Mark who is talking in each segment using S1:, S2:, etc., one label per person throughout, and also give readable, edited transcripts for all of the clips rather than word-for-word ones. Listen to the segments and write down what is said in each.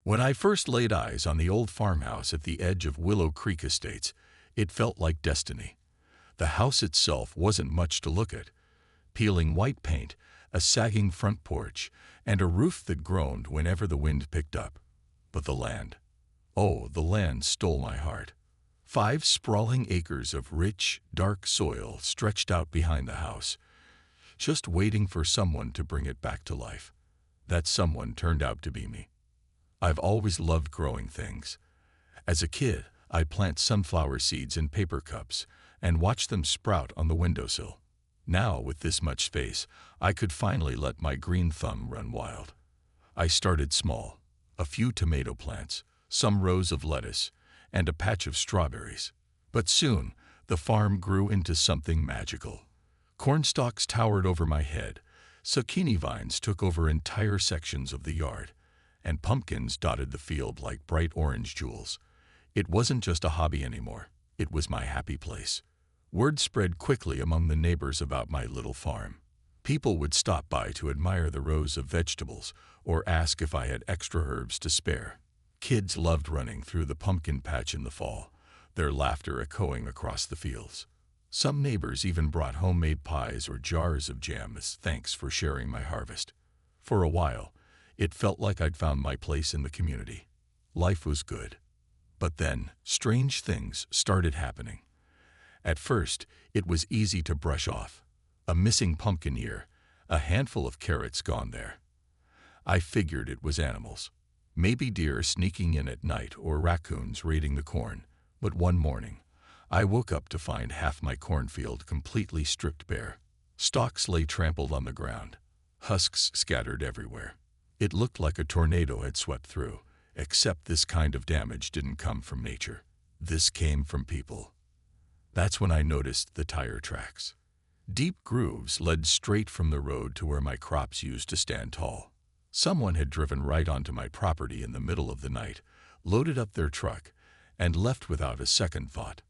S1: When I first laid eyes on the old farmhouse at the edge of Willow Creek Estates, it felt like destiny. The house itself wasn't much to look at. Peeling white paint, a sagging front porch, and a roof that groaned whenever the wind picked up. But the land. Oh, the land stole my heart. 5 sprawling acres of rich, dark soil stretched out behind the house, just waiting for someone to bring it back to life. That someone turned out to be me. I've always loved growing things. As a kid, I'd plant sunflower seeds in paper cups and watch them sprout on the windowsill. Now, with this much space, I could finally let my green thumb run wild. I started small, a few tomato plants, some rows of lettuce, and a patch of strawberries. But soon, the farm grew into something magical. Cornstalks towered over my head, zucchini vines took over entire sections of the yard, and pumpkins dotted the field like bright orange jewels. It wasn't just a hobby anymore, it was my happy place. Word spread quickly among the neighbors about my little farm. People would stop by to admire the rows of vegetables or ask if I had extra herbs to spare. Kids loved running through the pumpkin patch in the fall, their laughter echoing across the fields. Some neighbors even brought homemade pies or jars of jam as thanks for sharing my harvest. For a while, it felt like I'd found my place in the community. Life was good. But then, strange things started happening. At first, it was easy to brush off. A missing pumpkin ear, a handful of carrots gone there. I figured it was animals. Maybe deer sneaking in at night or raccoons raiding the corn. But one morning, I woke up to find half my cornfield completely stripped bare. Stalks lay trampled on the ground, husks scattered everywhere. It looked like a tornado had swept through, except this kind of damage didn't come from nature. This came from people. That's when I noticed the tire tracks. Deep grooves led straight from the road to where my crops used to stand tall. Someone had driven right onto my property in the middle of the night, loaded up their truck, and left without a second thought.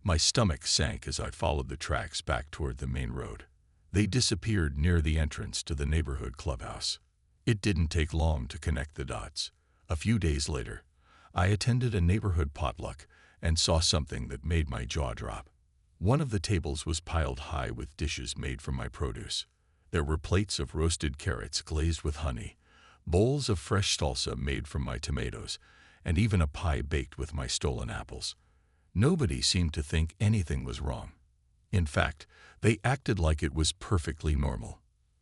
S1: My stomach sank as I followed the tracks back toward the main road. They disappeared near the entrance to the neighborhood clubhouse. It didn't take long to connect the dots. A few days later, I attended a neighborhood potluck and saw something that made my jaw drop. One of the tables was piled high with dishes made from my produce. There were plates of roasted carrots glazed with honey, bowls of fresh salsa made from my tomatoes, and even a pie baked with my stolen apples. Nobody seemed to think anything was wrong. In fact, they acted like it was perfectly normal.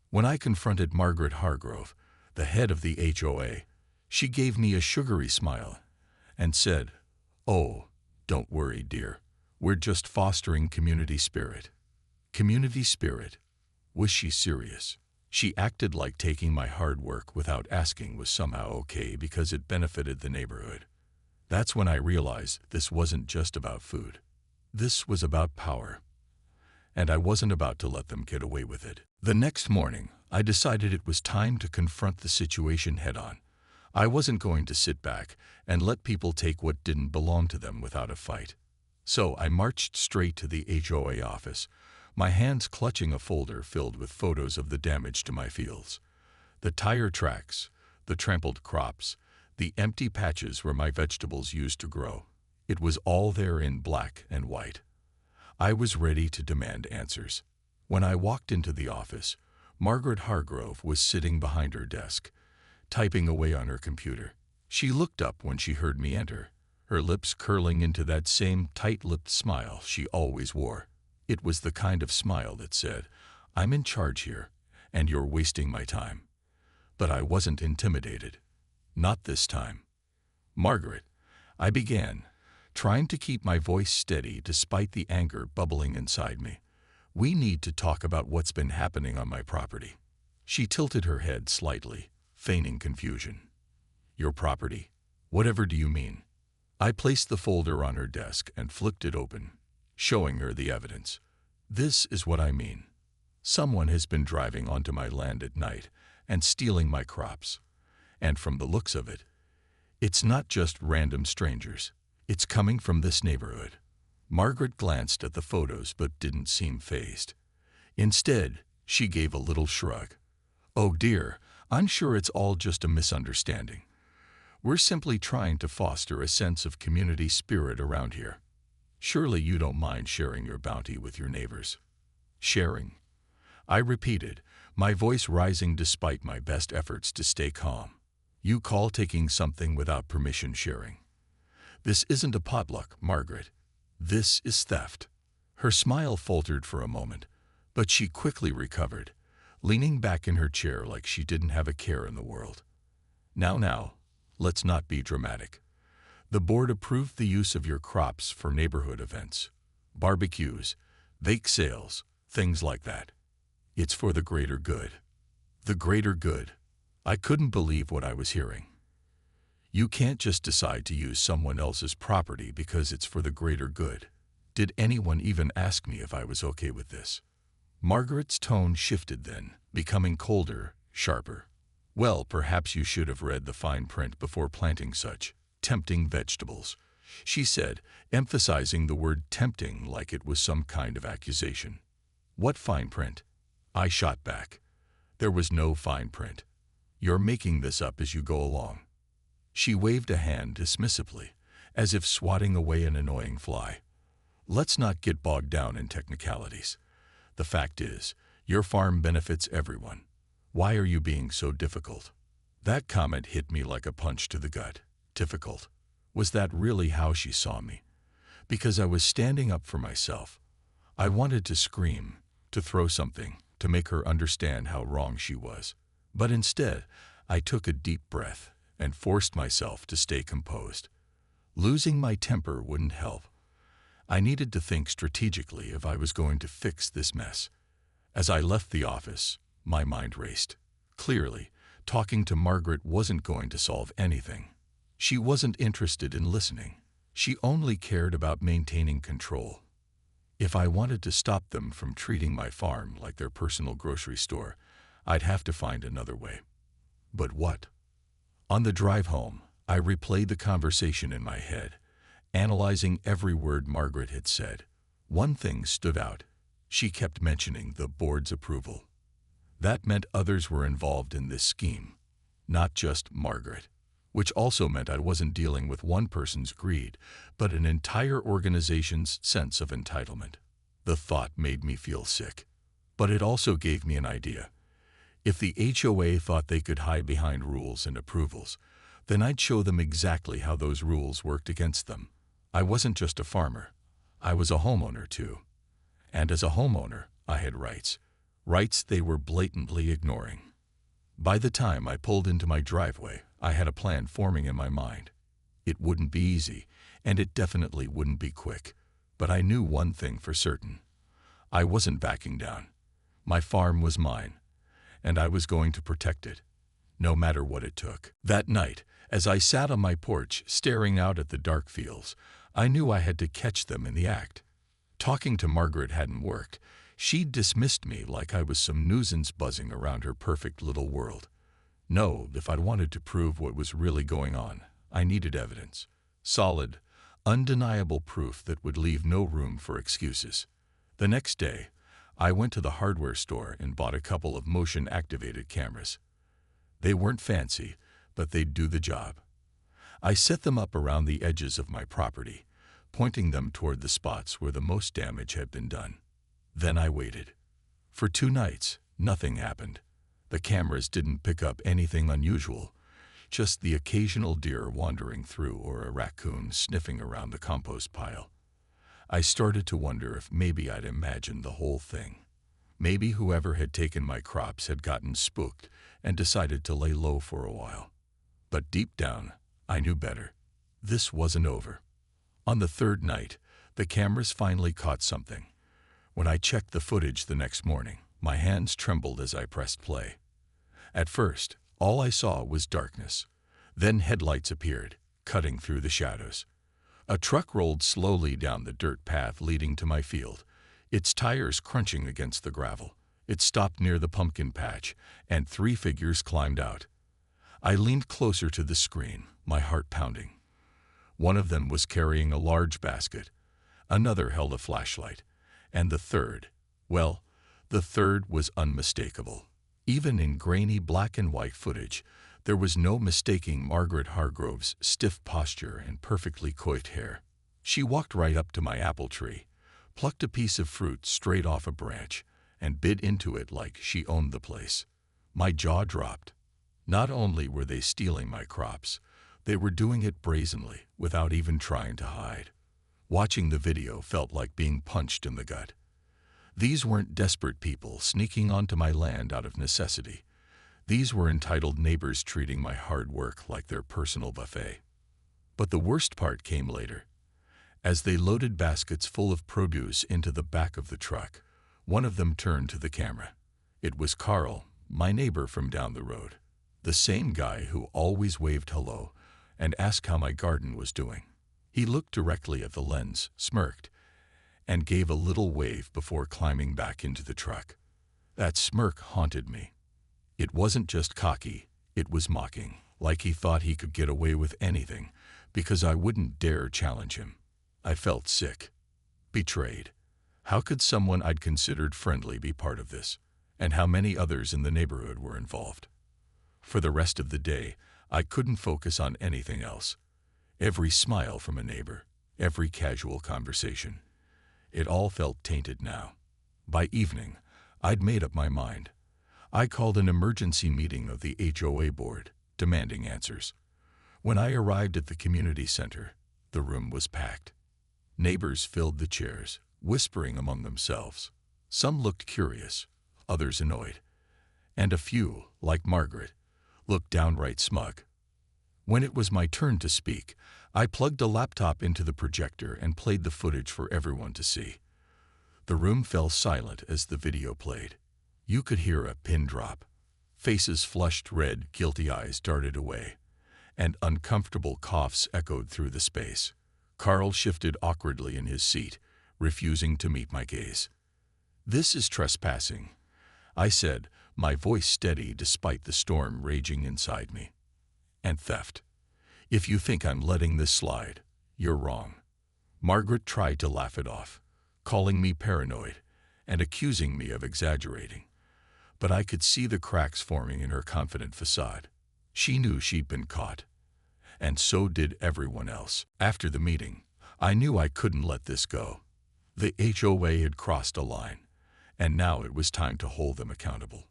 S1: When I confronted Margaret Hargrove, the head of the HOA, she gave me a sugary smile and said, "Oh, don't worry, dear. We're just fostering community spirit." Community spirit? Was she serious? She acted like taking my hard work without asking was somehow okay because it benefited the neighborhood. That's when I realized this wasn't just about food. This was about power. And I wasn't about to let them get away with it. The next morning, I decided it was time to confront the situation head-on. I wasn't going to sit back and let people take what didn't belong to them without a fight. So I marched straight to the HOA office, my hands clutching a folder filled with photos of the damage to my fields. The tire tracks, the trampled crops, the empty patches where my vegetables used to grow. It was all there in black and white. I was ready to demand answers. When I walked into the office, Margaret Hargrove was sitting behind her desk, typing away on her computer. She looked up when she heard me enter, her lips curling into that same tight-lipped smile she always wore. It was the kind of smile that said, "I'm in charge here, and you're wasting my time." But I wasn't intimidated. Not this time. "Margaret," I began, trying to keep my voice steady despite the anger bubbling inside me. "We need to talk about what's been happening on my property." She tilted her head slightly, feigning confusion. "Your property? Whatever do you mean?" I placed the folder on her desk and flipped it open, showing her the evidence. "This is what I mean. Someone has been driving onto my land at night and stealing my crops. And from the looks of it, it's not just random strangers. It's coming from this neighborhood." Margaret glanced at the photos but didn't seem fazed. Instead, she gave a little shrug. "Oh dear, I'm sure it's all just a misunderstanding. We're simply trying to foster a sense of community spirit around here. Surely you don't mind sharing your bounty with your neighbors." "Sharing?" I repeated, my voice rising despite my best efforts to stay calm. "You call taking something without permission sharing? This isn't a potluck, Margaret. This is theft." Her smile faltered for a moment, but she quickly recovered, leaning back in her chair like she didn't have a care in the world. Now, let's not be dramatic. The board approved the use of your crops for neighborhood events, barbecues, bake sales, things like that. It's for the greater good." The greater good? I couldn't believe what I was hearing. You can't just decide to use someone else's property because it's for the greater good. Did anyone even ask me if I was okay with this? Margaret's tone shifted then, becoming colder, sharper. "Well, perhaps you should have read the fine print before planting such tempting vegetables," she said, emphasizing the word tempting like it was some kind of accusation. "What fine print?" I shot back. "There was no fine print. You're making this up as you go along." She waved a hand dismissively, as if swatting away an annoying fly. "Let's not get bogged down in technicalities. The fact is, your farm benefits everyone. Why are you being so difficult?" That comment hit me like a punch to the gut. Difficult? Was that really how she saw me? Because I was standing up for myself. I wanted to scream, to throw something, to make her understand how wrong she was. But instead, I took a deep breath and forced myself to stay composed. Losing my temper wouldn't help. I needed to think strategically if I was going to fix this mess. As I left the office, my mind raced. Clearly, talking to Margaret wasn't going to solve anything. She wasn't interested in listening. She only cared about maintaining control. If I wanted to stop them from treating my farm like their personal grocery store, I'd have to find another way. But what? On the drive home, I replayed the conversation in my head, analyzing every word Margaret had said. One thing stood out. She kept mentioning the board's approval. That meant others were involved in this scheme, not just Margaret, which also meant I wasn't dealing with one person's greed, but an entire organization's sense of entitlement. The thought made me feel sick, but it also gave me an idea. If the HOA thought they could hide behind rules and approvals, then I'd show them exactly how those rules worked against them. I wasn't just a farmer. I was a homeowner too. And as a homeowner, I had rights. Rights they were blatantly ignoring. By the time I pulled into my driveway, I had a plan forming in my mind. It wouldn't be easy, and it definitely wouldn't be quick. But I knew one thing for certain. I wasn't backing down. My farm was mine, and I was going to protect it, no matter what it took. That night, as I sat on my porch staring out at the dark fields, I knew I had to catch them in the act. Talking to Margaret hadn't worked. She'd dismissed me like I was some nuisance buzzing around her perfect little world. No, if I'd wanted to prove what was really going on, I needed evidence. Solid, undeniable proof that would leave no room for excuses. The next day, I went to the hardware store and bought a couple of motion-activated cameras. They weren't fancy, but they'd do the job. I set them up around the edges of my property, pointing them toward the spots where the most damage had been done. Then I waited. For 2 nights, nothing happened. The cameras didn't pick up anything unusual, just the occasional deer wandering through or a raccoon sniffing around the compost pile. I started to wonder if maybe I'd imagined the whole thing. Maybe whoever had taken my crops had gotten spooked and decided to lay low for a while. But deep down, I knew better. This wasn't over. On the 3rd night, the cameras finally caught something. When I checked the footage the next morning, my hands trembled as I pressed play. At first, all I saw was darkness. Then headlights appeared, cutting through the shadows. A truck rolled slowly down the dirt path leading to my field, its tires crunching against the gravel. It stopped near the pumpkin patch, and 3 figures climbed out. I leaned closer to the screen, my heart pounding. One of them was carrying a large basket. Another held a flashlight. And the third was unmistakable. Even in grainy black and white footage, There was no mistaking Margaret Hargrove's stiff posture and perfectly coiffed hair. She walked right up to my apple tree, plucked a piece of fruit straight off a branch, and bit into it like she owned the place. My jaw dropped. Not only were they stealing my crops, they were doing it brazenly, without even trying to hide. Watching the video felt like being punched in the gut. These weren't desperate people sneaking onto my land out of necessity. These were entitled neighbors treating my hard work like their personal buffet. But the worst part came later. As they loaded baskets full of produce into the back of the truck, one of them turned to the camera. It was Carl, my neighbor from down the road. The same guy who always waved hello and asked how my garden was doing. He looked directly at the lens, smirked, and gave a little wave before climbing back into the truck. That smirk haunted me. It wasn't just cocky, it was mocking, like he thought he could get away with anything because I wouldn't dare challenge him. I felt sick, betrayed. How could someone I'd considered friendly be part of this? And how many others in the neighborhood were involved? For the rest of the day, I couldn't focus on anything else. Every smile from a neighbor, every casual conversation. It all felt tainted now. By evening, I'd made up my mind. I called an emergency meeting of the HOA board, demanding answers. When I arrived at the community center, the room was packed. Neighbors filled the chairs, whispering among themselves. Some looked curious, others annoyed, and a few, like Margaret, looked downright smug. When it was my turn to speak, I plugged a laptop into the projector and played the footage for everyone to see. The room fell silent as the video played. You could hear a pin drop. Faces flushed red, guilty eyes darted away, and uncomfortable coughs echoed through the space. Carl shifted awkwardly in his seat, refusing to meet my gaze. "This is trespassing," I said, my voice steady despite the storm raging inside me. "And theft. If you think I'm letting this slide, you're wrong." Margaret tried to laugh it off, calling me paranoid and accusing me of exaggerating. But I could see the cracks forming in her confident facade. She knew she'd been caught. And so did everyone else. After the meeting, I knew I couldn't let this go. The HOA had crossed a line, and now it was time to hold them accountable.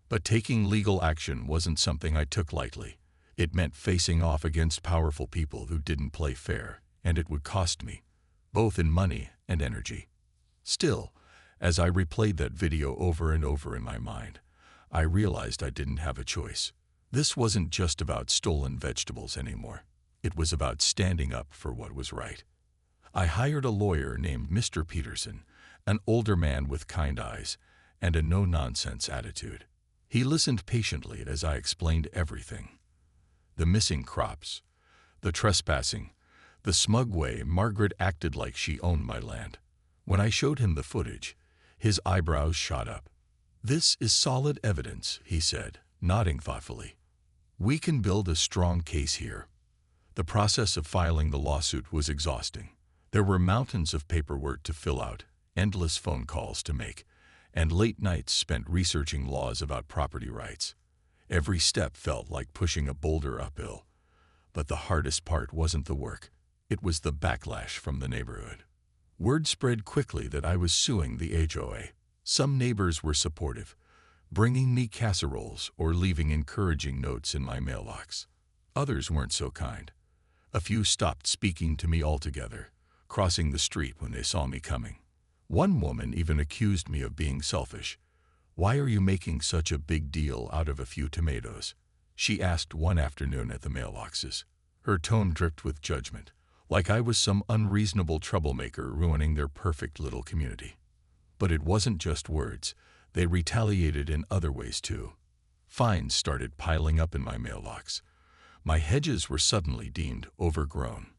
S1: But taking legal action wasn't something I took lightly. It meant facing off against powerful people who didn't play fair, and it would cost me, both in money and energy. Still, as I replayed that video over and over in my mind, I realized I didn't have a choice. This wasn't just about stolen vegetables anymore. It was about standing up for what was right. I hired a lawyer named Mr. Peterson, an older man with kind eyes and a no-nonsense attitude. He listened patiently as I explained everything. The missing crops, the trespassing, the smug way Margaret acted like she owned my land. When I showed him the footage, his eyebrows shot up. "This is solid evidence," he said, nodding thoughtfully. "We can build a strong case here." The process of filing the lawsuit was exhausting. There were mountains of paperwork to fill out, endless phone calls to make, and late nights spent researching laws about property rights. Every step felt like pushing a boulder uphill. But the hardest part wasn't the work. It was the backlash from the neighborhood. Word spread quickly that I was suing the HOA. Some neighbors were supportive, bringing me casseroles or leaving encouraging notes in my mailbox. Others weren't so kind. A few stopped speaking to me altogether, crossing the street when they saw me coming. One woman even accused me of being selfish. "Why are you making such a big deal out of a few tomatoes?" she asked one afternoon at the mailboxes. Her tone dripped with judgment, like I was some unreasonable troublemaker ruining their perfect little community. But it wasn't just words. They retaliated in other ways too. Fines started piling up in my mailbox. My hedges were suddenly deemed overgrown.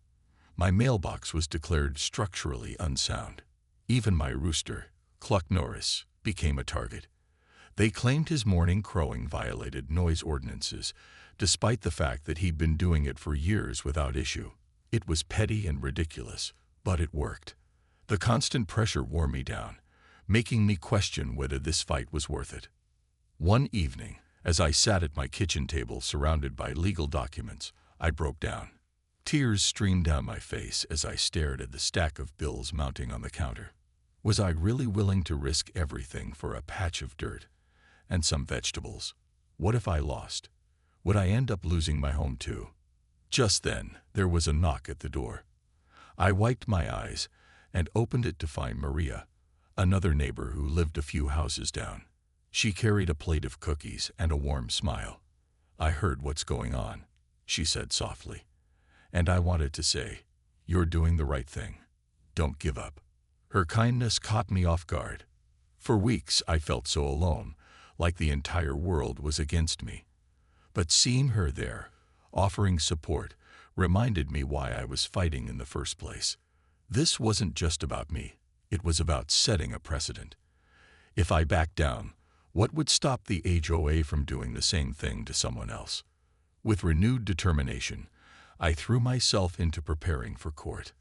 S1: My mailbox was declared structurally unsound. Even my rooster, Cluck Norris, became a target. They claimed his morning crowing violated noise ordinances, despite the fact that he'd been doing it for years without issue. It was petty and ridiculous, but it worked. The constant pressure wore me down, making me question whether this fight was worth it. One evening, As I sat at my kitchen table surrounded by legal documents, I broke down. Tears streamed down my face as I stared at the stack of bills mounting on the counter. Was I really willing to risk everything for a patch of dirt and some vegetables? What if I lost? Would I end up losing my home too? Just then, there was a knock at the door. I wiped my eyes and opened it to find Maria, another neighbor who lived a few houses down. She carried a plate of cookies and a warm smile. "I heard what's going on," she said softly. "And I wanted to say, you're doing the right thing. Don't give up." Her kindness caught me off guard. For weeks I felt so alone, like the entire world was against me. But seeing her there, offering support, reminded me why I was fighting in the first place. This wasn't just about me. It was about setting a precedent. If I backed down, what would stop the HOA from doing the same thing to someone else? With renewed determination, I threw myself into preparing for court.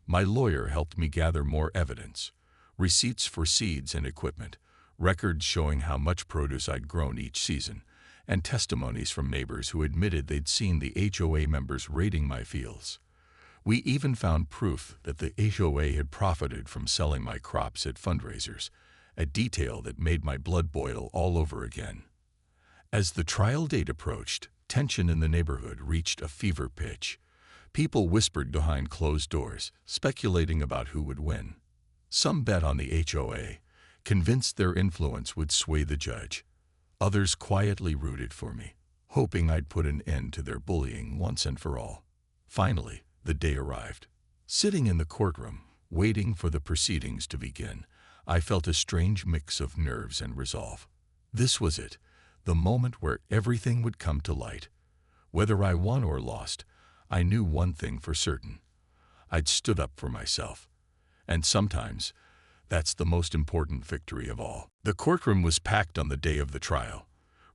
S1: My lawyer helped me gather more evidence, receipts for seeds and equipment, records showing how much produce I'd grown each season, and testimonies from neighbors who admitted they'd seen the HOA members raiding my fields. We even found proof that the HOA had profited from selling my crops at fundraisers, a detail that made my blood boil all over again. As the trial date approached, tension in the neighborhood reached a fever pitch. People whispered behind closed doors, speculating about who would win. Some bet on the HOA, convinced their influence would sway the judge. Others quietly rooted for me, hoping I'd put an end to their bullying once and for all. Finally, the day arrived. Sitting in the courtroom, waiting for the proceedings to begin, I felt a strange mix of nerves and resolve. This was it, the moment where everything would come to light. Whether I won or lost, I knew one thing for certain. I'd stood up for myself. And sometimes, that's the most important victory of all. The courtroom was packed on the day of the trial.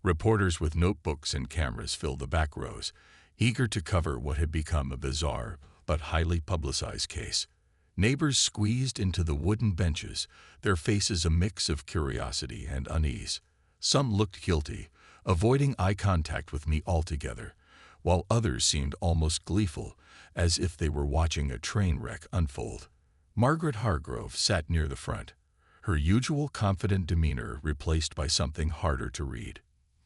S1: Reporters with notebooks and cameras filled the back rows, eager to cover what had become a bizarre but highly publicized case. Neighbors squeezed into the wooden benches, their faces a mix of curiosity and unease. Some looked guilty, avoiding eye contact with me altogether, while others seemed almost gleeful, as if they were watching a train wreck unfold. Margaret Hargrove sat near the front, her usual confident demeanor replaced by something harder to read.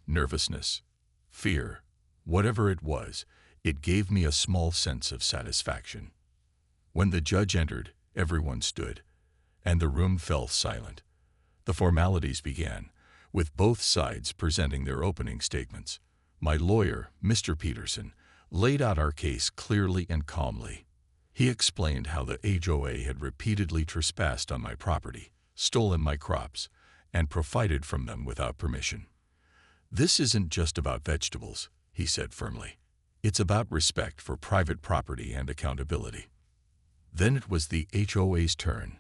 S1: Nervousness, fear, whatever it was, it gave me a small sense of satisfaction. When the judge entered, everyone stood, and the room fell silent. The formalities began, with both sides presenting their opening statements. My lawyer, Mr. Peterson, laid out our case clearly and calmly. He explained how the HOA had repeatedly trespassed on my property, stolen my crops, and profited from them without permission. "This isn't just about vegetables," he said firmly. "It's about respect for private property and accountability." Then it was the HOA's turn.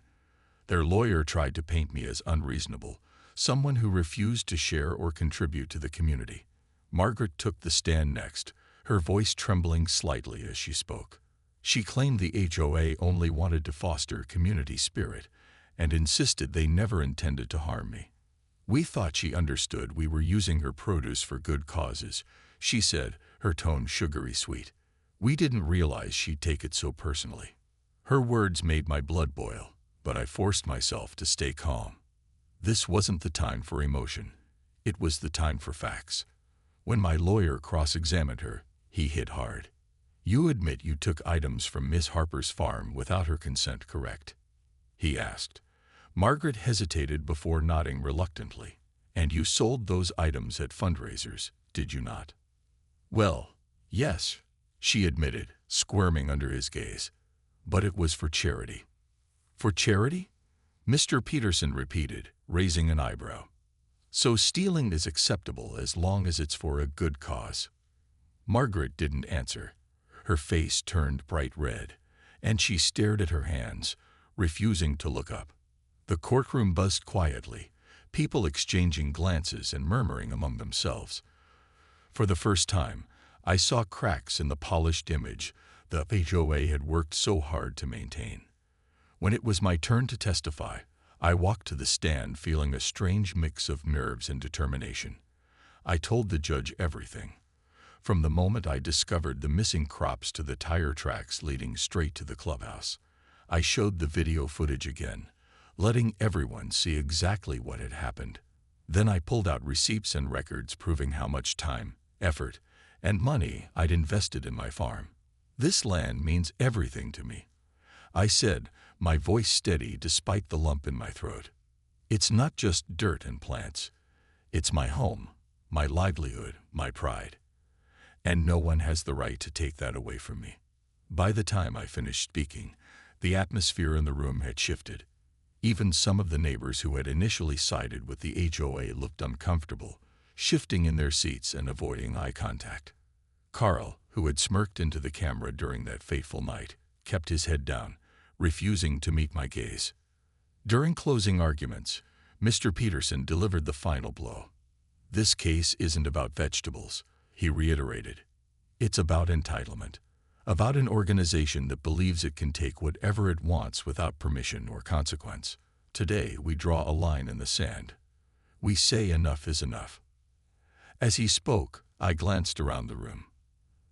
S1: Their lawyer tried to paint me as unreasonable, someone who refused to share or contribute to the community. Margaret took the stand next, her voice trembling slightly as she spoke. She claimed the HOA only wanted to foster community spirit and insisted they never intended to harm me. "We thought she understood we were using her produce for good causes," she said, her tone sugary sweet. "We didn't realize she'd take it so personally." Her words made my blood boil, but I forced myself to stay calm. This wasn't the time for emotion. It was the time for facts. When my lawyer cross-examined her, he hit hard. "You admit you took items from Miss Harper's farm without her consent, correct?" he asked. Margaret hesitated before nodding reluctantly. "And you sold those items at fundraisers, did you not?" "Well, yes," she admitted, squirming under his gaze. "But it was for charity." "For charity?" Mr. Peterson repeated, raising an eyebrow. "So stealing is acceptable as long as it's for a good cause?" Margaret didn't answer. Her face turned bright red, and she stared at her hands, refusing to look up. The courtroom buzzed quietly, people exchanging glances and murmuring among themselves. For the first time, I saw cracks in the polished image the HOA had worked so hard to maintain. When it was my turn to testify, I walked to the stand feeling a strange mix of nerves and determination. I told the judge everything. From the moment I discovered the missing crops to the tire tracks leading straight to the clubhouse. I showed the video footage again, letting everyone see exactly what had happened. Then I pulled out receipts and records proving how much time, effort, and money I'd invested in my farm. This land means everything to me, I said, my voice steady despite the lump in my throat. It's not just dirt and plants. It's my home, my livelihood, my pride. And no one has the right to take that away from me. By the time I finished speaking, the atmosphere in the room had shifted. Even some of the neighbors who had initially sided with the HOA looked uncomfortable, shifting in their seats and avoiding eye contact. Carl, who had smirked into the camera during that fateful night, kept his head down, refusing to meet my gaze. During closing arguments, Mr. Peterson delivered the final blow. This case isn't about vegetables, he reiterated. It's about entitlement, about an organization that believes it can take whatever it wants without permission or consequence. Today, we draw a line in the sand. We say enough is enough. As he spoke, I glanced around the room.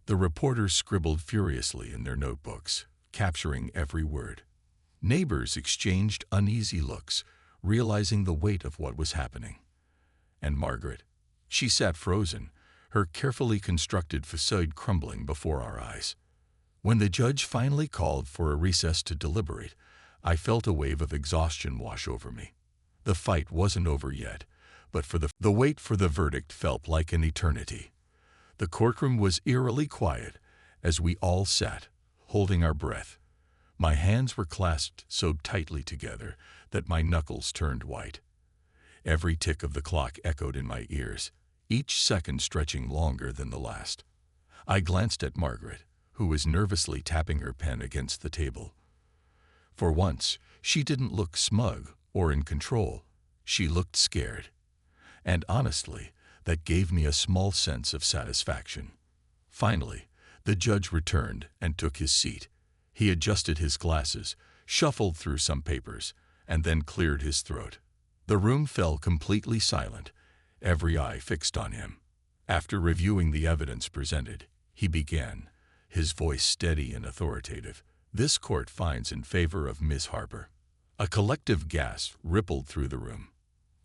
S1: The reporters scribbled furiously in their notebooks, capturing every word. Neighbors exchanged uneasy looks, realizing the weight of what was happening. And Margaret, she sat frozen, her carefully constructed facade crumbling before our eyes. When the judge finally called for a recess to deliberate, I felt a wave of exhaustion wash over me. The fight wasn't over yet, but the wait for the verdict felt like an eternity. The courtroom was eerily quiet as we all sat, holding our breath. My hands were clasped so tightly together that my knuckles turned white. Every tick of the clock echoed in my ears, each second stretching longer than the last. I glanced at Margaret, who was nervously tapping her pen against the table. For once, she didn't look smug or in control. She looked scared. And honestly, that gave me a small sense of satisfaction. Finally, the judge returned and took his seat. He adjusted his glasses, shuffled through some papers, and then cleared his throat. The room fell completely silent, every eye fixed on him. After reviewing the evidence presented, he began, his voice steady and authoritative. This court finds in favor of Miss Harper. A collective gasp rippled through the room.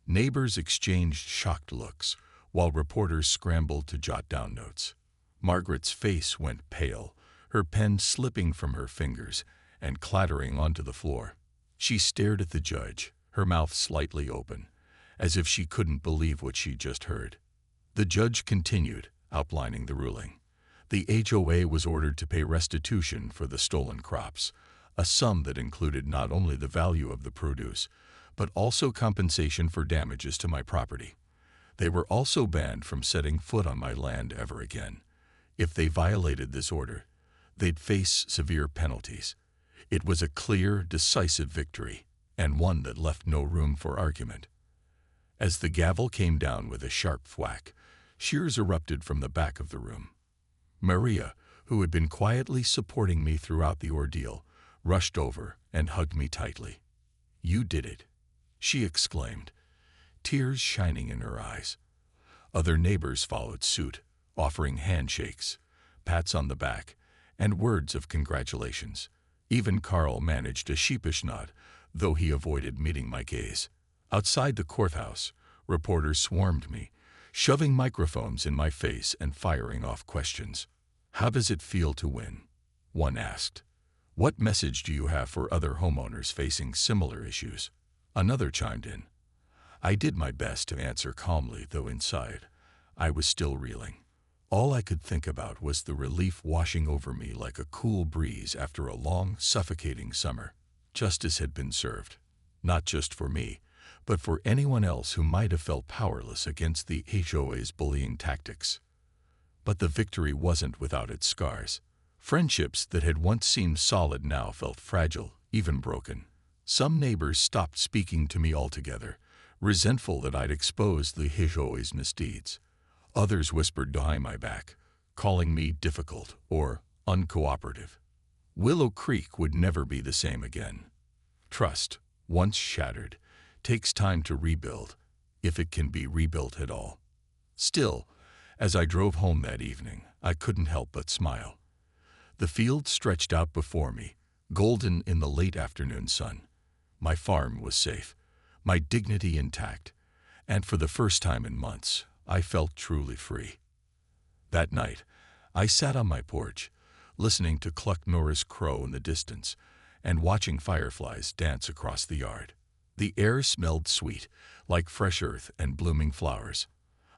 S1: Neighbors exchanged shocked looks, while reporters scrambled to jot down notes. Margaret's face went pale, her pen slipping from her fingers and clattering onto the floor. She stared at the judge, her mouth slightly open, as if she couldn't believe what she just heard. The judge continued, outlining the ruling. The HOA was ordered to pay restitution for the stolen crops, a sum that included not only the value of the produce, but also compensation for damages to my property. They were also banned from setting foot on my land ever again. If they violated this order, they'd face severe penalties. It was a clear, decisive victory, and one that left no room for argument. As the gavel came down with a sharp thwack, cheers erupted from the back of the room. Maria, who had been quietly supporting me throughout the ordeal, rushed over and hugged me tightly. "You did it," she exclaimed, tears shining in her eyes. Other neighbors followed suit, offering handshakes, pats on the back, and words of congratulations. Even Carl managed a sheepish nod, though he avoided meeting my gaze. Outside the courthouse, reporters swarmed me, shoving microphones in my face and firing off questions. "How does it feel to win?" one asked. "What message do you have for other homeowners facing similar issues?" Another chimed in. I did my best to answer calmly, though inside, I was still reeling. All I could think about was the relief washing over me like a cool breeze after a long, suffocating summer. Justice had been served, not just for me, but for anyone else who might have felt powerless against the HOA's bullying tactics. But the victory wasn't without its scars. Friendships that had once seemed solid now felt fragile, even broken. Some neighbors stopped speaking to me altogether, resentful that I'd exposed the HOA's misdeeds. Others whispered behind my back, calling me difficult or uncooperative. Willow Creek would never be the same again. Trust, once shattered, takes time to rebuild, if it can be rebuilt at all. Still, as I drove home that evening, I couldn't help but smile. The field stretched out before me, golden in the late afternoon sun. My farm was safe, my dignity intact, and for the first time in months, I felt truly free. That night, I sat on my porch, listening to Cluck Norris crow in the distance and watching fireflies dance across the yard. The air smelled sweet, like fresh earth and blooming flowers.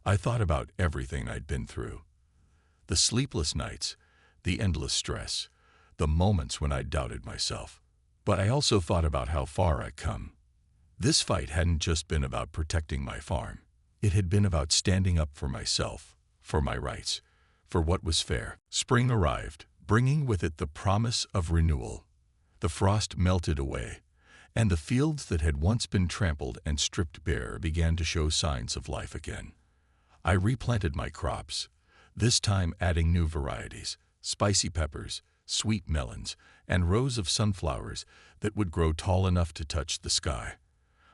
S1: I thought about everything I'd been through. The sleepless nights, the endless stress, the moments when I doubted myself. But I also thought about how far I'd come. This fight hadn't just been about protecting my farm. It had been about standing up for myself, for my rights, for what was fair. Spring arrived, bringing with it the promise of renewal. The frost melted away, and the fields that had once been trampled and stripped bare began to show signs of life again. I replanted my crops, this time adding new varieties, spicy peppers, sweet melons, and rows of sunflowers that would grow tall enough to touch the sky.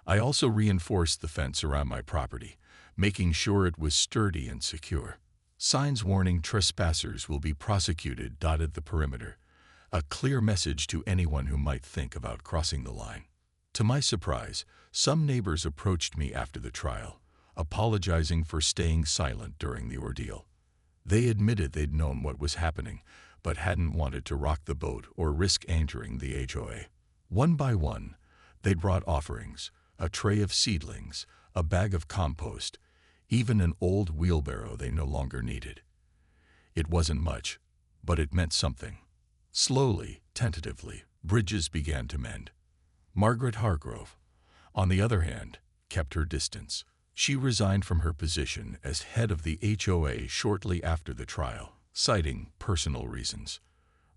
S1: I also reinforced the fence around my property, making sure it was sturdy and secure. Signs warning trespassers will be prosecuted dotted the perimeter, a clear message to anyone who might think about crossing the line. To my surprise, some neighbors approached me after the trial, apologizing for staying silent during the ordeal. They admitted they'd known what was happening, but hadn't wanted to rock the boat or risk injuring the HOA. One by one, they brought offerings, a tray of seedlings, a bag of compost, even an old wheelbarrow they no longer needed. It wasn't much, but it meant something. Slowly, tentatively, bridges began to mend. Margaret Hargrove, on the other hand, kept her distance. She resigned from her position as head of the HOA shortly after the trial, citing personal reasons.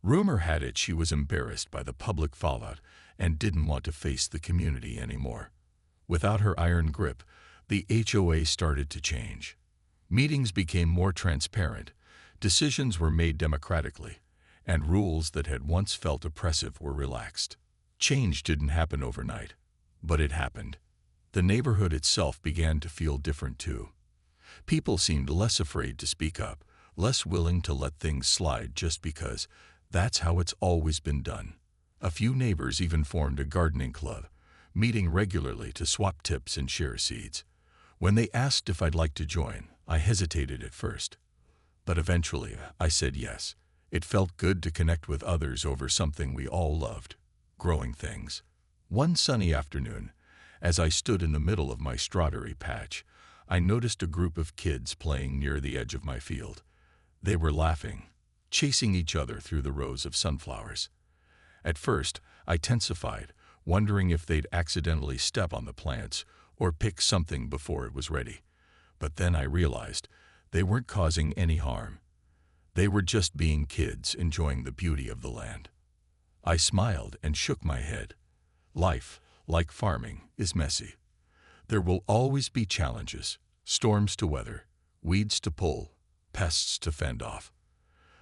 S1: Rumor had it she was embarrassed by the public fallout and didn't want to face the community anymore. Without her iron grip, the HOA started to change. Meetings became more transparent, decisions were made democratically, and rules that had once felt oppressive were relaxed. Change didn't happen overnight, but it happened. The neighborhood itself began to feel different too. People seemed less afraid to speak up, less willing to let things slide just because that's how it's always been done. A few neighbors even formed a gardening club, meeting regularly to swap tips and share seeds. When they asked if I'd like to join, I hesitated at first. But eventually, I said yes. It felt good to connect with others over something we all loved, growing things. One sunny afternoon, as I stood in the middle of my strawberry patch, I noticed a group of kids playing near the edge of my field. They were laughing, chasing each other through the rows of sunflowers. At first, I tensified, wondering if they'd accidentally step on the plants or pick something before it was ready. But then I realized they weren't causing any harm. They were just being kids enjoying the beauty of the land. I smiled and shook my head. Life, like farming, is messy. There will always be challenges, storms to weather, weeds to pull, pests to fend off.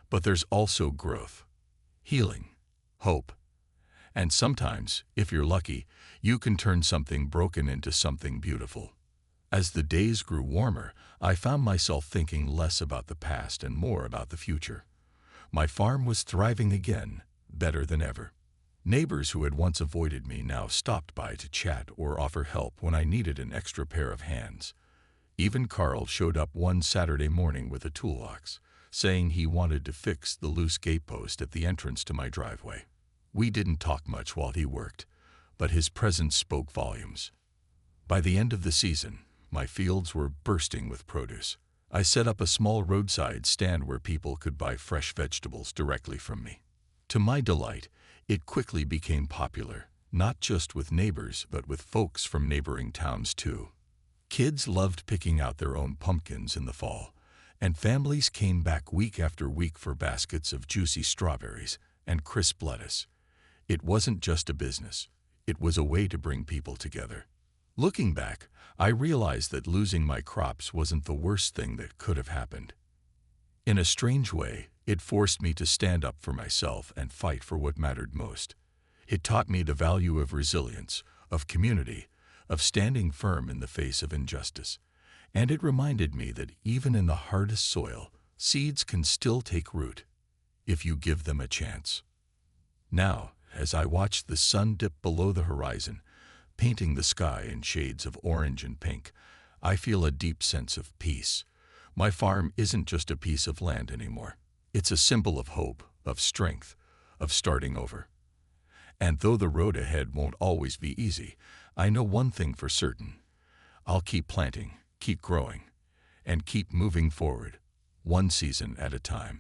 S1: But there's also growth, healing, hope. And sometimes, if you're lucky, you can turn something broken into something beautiful. As the days grew warmer, I found myself thinking less about the past and more about the future. My farm was thriving again, better than ever. Neighbors who had once avoided me now stopped by to chat or offer help when I needed an extra pair of hands. Even Carl showed up one Saturday morning with a toolbox, saying he wanted to fix the loose gate post at the entrance to my driveway. We didn't talk much while he worked, but his presence spoke volumes. By the end of the season, my fields were bursting with produce. I set up a small roadside stand where people could buy fresh vegetables directly from me. To my delight, it quickly became popular, not just with neighbors, but with folks from neighboring towns too. Kids loved picking out their own pumpkins in the fall, and families came back week after week for baskets of juicy strawberries and crisp lettuce. It wasn't just a business, it was a way to bring people together. Looking back, I realized that losing my crops wasn't the worst thing that could have happened. In a strange way, it forced me to stand up for myself and fight for what mattered most. It taught me the value of resilience, of community, of standing firm in the face of injustice. And it reminded me that even in the hardest soil, seeds can still take root if you give them a chance. Now, as I watch the sun dip below the horizon, painting the sky in shades of orange and pink, I feel a deep sense of peace. My farm isn't just a piece of land anymore. It's a symbol of hope, of strength, of starting over. And though the road ahead won't always be easy, I know one thing for certain. I'll keep planting, keep growing, and keep moving forward, one season at a time.